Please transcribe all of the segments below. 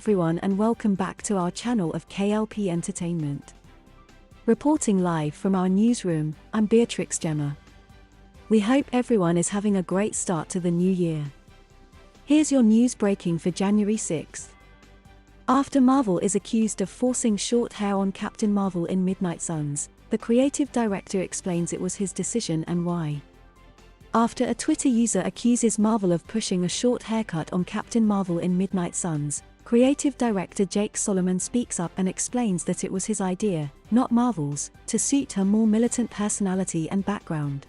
everyone and welcome back to our channel of K.L.P Entertainment. Reporting live from our newsroom, I'm Beatrix Gemma. We hope everyone is having a great start to the new year. Here's your news breaking for January 6th. After Marvel is accused of forcing short hair on Captain Marvel in Midnight Suns, the creative director explains it was his decision and why. After a Twitter user accuses Marvel of pushing a short haircut on Captain Marvel in Midnight Suns, creative director Jake Solomon speaks up and explains that it was his idea, not Marvel's, to suit her more militant personality and background.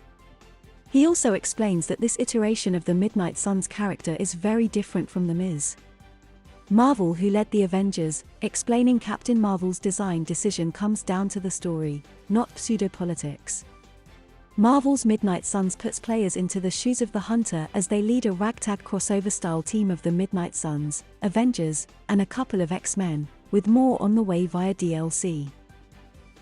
He also explains that this iteration of the Midnight Suns character is very different from the Ms. Marvel, who led the Avengers, explaining Captain Marvel's design decision comes down to the story, not pseudo-politics. Marvel's Midnight Suns puts players into the shoes of the Hunter as they lead a ragtag crossover-style team of the Midnight Suns, Avengers, and a couple of X-Men, with more on the way via DLC.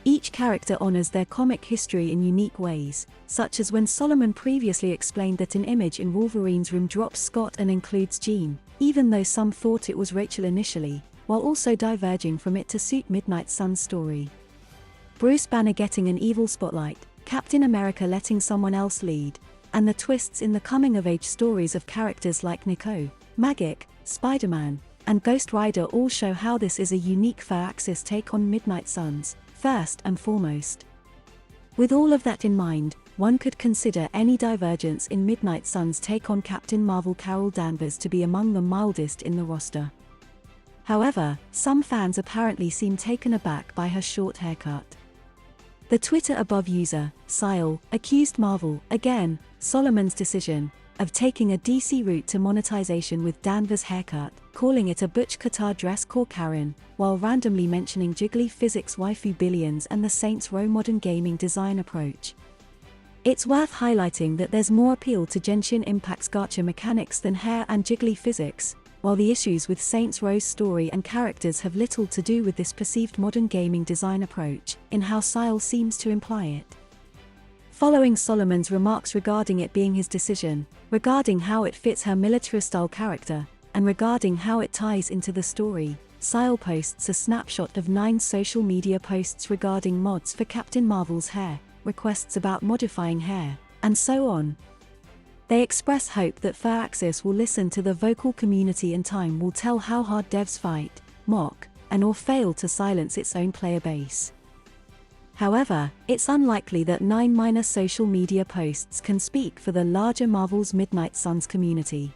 Each character honors their comic history in unique ways, such as when Solomon previously explained that an image in Wolverine's room drops Scott and includes Jean, even though some thought it was Rachel initially, while also diverging from it to suit Midnight Suns' story. Bruce Banner getting an evil spotlight, Captain America letting someone else lead, and the twists in the coming-of-age stories of characters like Nico, Magik, Spider-Man, and Ghost Rider all show how this is a unique Firaxis take on Midnight Suns, first and foremost. With all of that in mind, one could consider any divergence in Midnight Suns' take on Captain Marvel Carol Danvers to be among the mildest in the roster. However, some fans apparently seem taken aback by her short haircut. The Twitter above user, Sile, accused Marvel, again, Solomon's decision, of taking a DC route to monetization with Danvers' haircut, calling it a butch Qatar dress core Karen, while randomly mentioning Jiggly Physics waifu billions and the Saints Row modern gaming design approach. It's worth highlighting that there's more appeal to Genshin Impact's gacha mechanics than hair and Jiggly Physics, while the issues with Saints Row's story and characters have little to do with this perceived modern gaming design approach, in how Sile seems to imply it. Following Solomon's remarks regarding it being his decision, regarding how it fits her militarist-style character, and regarding how it ties into the story, Sile posts a snapshot of 9 social media posts regarding mods for Captain Marvel's hair, requests about modifying hair, and so on. They express hope that Firaxis will listen to the vocal community and time will tell how hard devs fight, mock, and/or fail to silence its own player base. However, it's unlikely that 9 minor social media posts can speak for the larger Marvel's Midnight Suns community.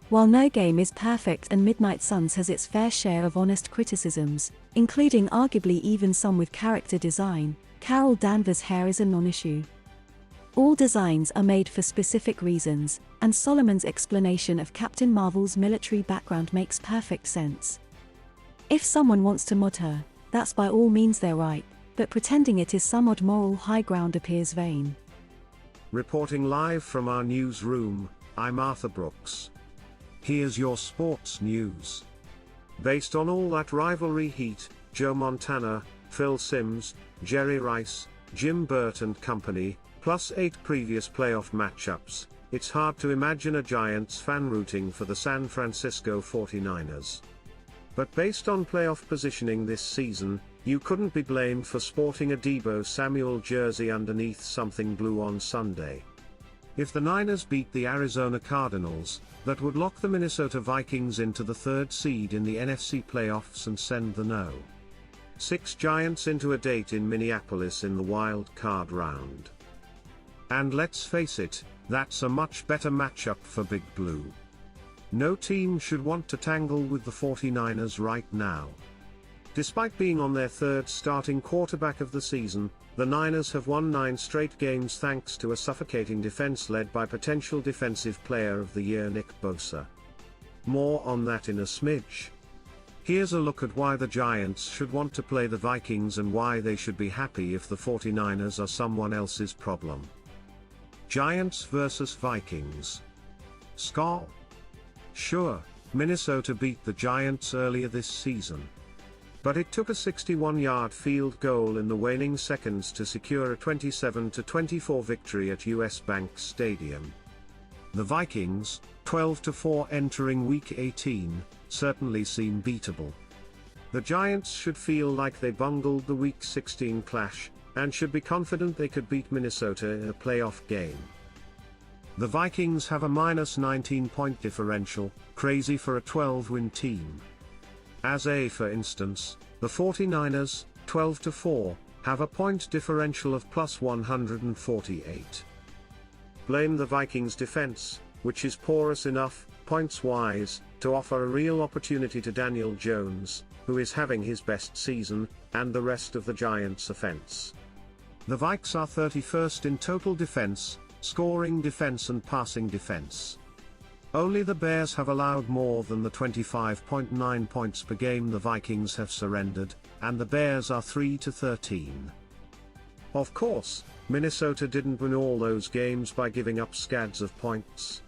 While no game is perfect and Midnight Suns has its fair share of honest criticisms, including arguably even some with character design, Carol Danvers' hair is a non-issue. All designs are made for specific reasons, and Solomon's explanation of Captain Marvel's military background makes perfect sense. If someone wants to mod her, that's by all means their right, but pretending it is some odd moral high ground appears vain. Reporting live from our newsroom, I'm Arthur Brooks. Here's your sports news. Based on all that rivalry heat, Joe Montana, Phil Simms, Jerry Rice, Jim Burt and company, plus 8 previous playoff matchups, it's hard to imagine a Giants fan rooting for the San Francisco 49ers. But based on playoff positioning this season, you couldn't be blamed for sporting a Deebo Samuel jersey underneath something blue on Sunday. If the Niners beat the Arizona Cardinals, that would lock the Minnesota Vikings into the 3rd seed in the NFC playoffs and send the No. 6 Giants into a date in Minneapolis in the wild card round. And let's face it, that's a much better matchup for Big Blue. No team should want to tangle with the 49ers right now. Despite being on their 3rd starting quarterback of the season, the Niners have won 9 straight games thanks to a suffocating defense led by potential Defensive Player of the Year Nick Bosa. More on that in a smidge. Here's a look at why the Giants should want to play the Vikings and why they should be happy if the 49ers are someone else's problem. Giants vs Vikings. Skol. Sure, Minnesota beat the Giants earlier this season. But it took a 61-yard field goal in the waning seconds to secure a 27-24 victory at US Bank Stadium. The Vikings, 12-4 entering Week 18, certainly seem beatable. The Giants should feel like they bungled the Week 16 clash, and should be confident they could beat Minnesota in a playoff game. The Vikings have a minus 19-point differential, crazy for a 12-win team. For instance, the 49ers, 12-4, have a point differential of plus 148. Blame the Vikings defense, which is porous enough, points-wise, to offer a real opportunity to Daniel Jones, who is having his best season, and the rest of the Giants' offense. The Vikes are 31st in total defense, scoring defense and passing defense. Only the Bears have allowed more than the 25.9 points per game the Vikings have surrendered, and the Bears are 3-13. Of course, Minnesota didn't win all those games by giving up scads of points.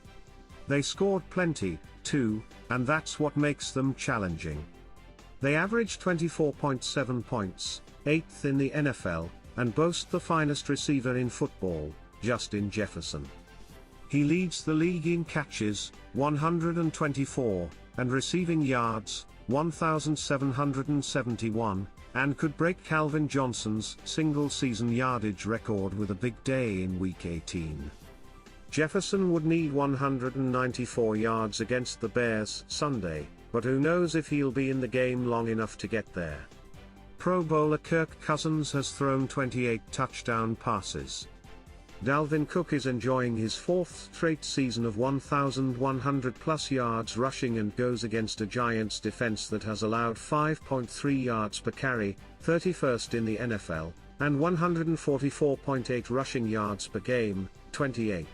They scored plenty, too, and that's what makes them challenging. They average 24.7 points, 8th in the NFL, and boast the finest receiver in football, Justin Jefferson. He leads the league in catches, 124, and receiving yards, 1,771, and could break Calvin Johnson's single-season yardage record with a big day in Week 18. Jefferson would need 194 yards against the Bears Sunday, but who knows if he'll be in the game long enough to get there. Pro Bowler Kirk Cousins has thrown 28 touchdown passes. Dalvin Cook is enjoying his 4th straight season of 1,100-plus yards rushing and goes against a Giants defense that has allowed 5.3 yards per carry, 31st in the NFL, and 144.8 rushing yards per game, 28th.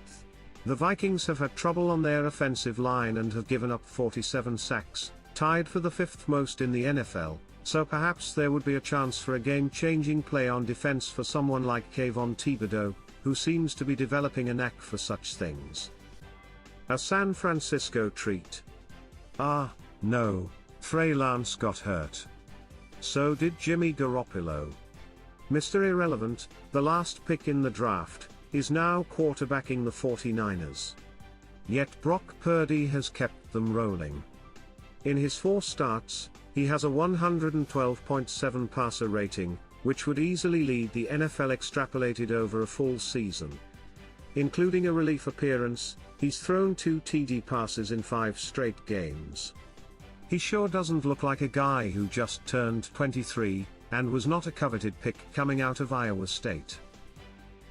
The Vikings have had trouble on their offensive line and have given up 47 sacks, tied for the 5th most in the NFL, so perhaps there would be a chance for a game-changing play on defense for someone like Kayvon Thibodeau, who seems to be developing a knack for such things. A San Francisco treat. No, Trey Lance got hurt. So did Jimmy Garoppolo. Mr. Irrelevant, the last pick in the draft, is now quarterbacking the 49ers. Yet Brock Purdy has kept them rolling. In his 4 starts, he has a 112.7 passer rating, which would easily lead the NFL extrapolated over a full season. Including a relief appearance, he's thrown 2 TD passes in 5 straight games. He sure doesn't look like a guy who just turned 23, and was not a coveted pick coming out of Iowa State.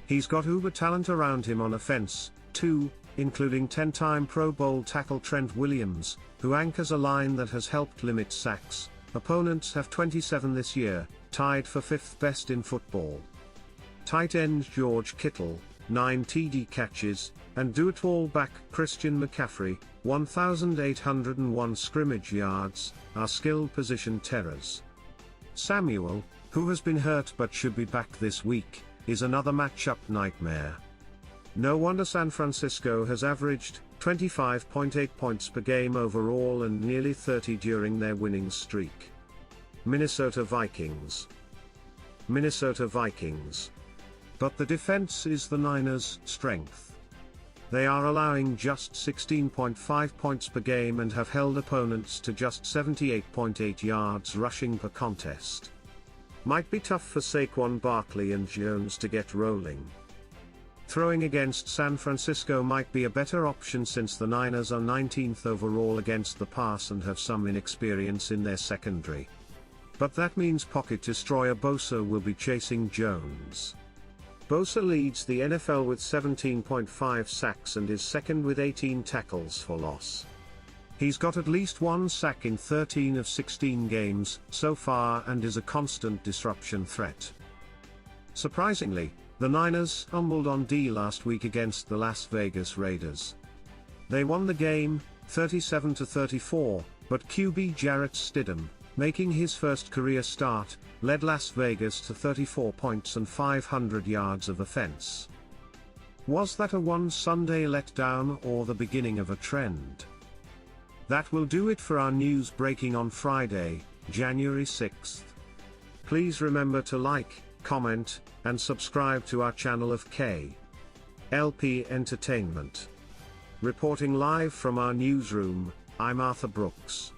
He's got uber talent around him on offense, too, including 10-time Pro Bowl tackle Trent Williams, who anchors a line that has helped limit sacks. Opponents have 27 this year, tied for 5th best in football. Tight end George Kittle, 9 TD catches, and do-it-all back Christian McCaffrey, 1,801 scrimmage yards, are skilled position terrors. Samuel, who has been hurt but should be back this week, is another matchup nightmare. No wonder San Francisco has averaged 25.8 points per game overall and nearly 30 during their winning streak. Minnesota Vikings. But the defense is the Niners' strength. They are allowing just 16.5 points per game and have held opponents to just 78.8 yards rushing per contest. Might be tough for Saquon Barkley and Jones to get rolling. Throwing against San Francisco might be a better option since the Niners are 19th overall against the pass and have some inexperience in their secondary. But that means pocket destroyer Bosa will be chasing Jones. Bosa leads the NFL with 17.5 sacks and is second with 18 tackles for loss. He's got at least 1 sack in 13 of 16 games so far and is a constant disruption threat. Surprisingly, the Niners humbled on D last week against the Las Vegas Raiders. They won the game, 37-34, but QB Jarrett Stidham, making his first career start, led Las Vegas to 34 points and 500 yards of offense. Was that a one Sunday letdown or the beginning of a trend? That will do it for our news breaking on Friday, January 6th. Please remember to like, comment, and subscribe to our channel of K.L.P. Entertainment. Reporting live from our newsroom, I'm Arthur Brooks.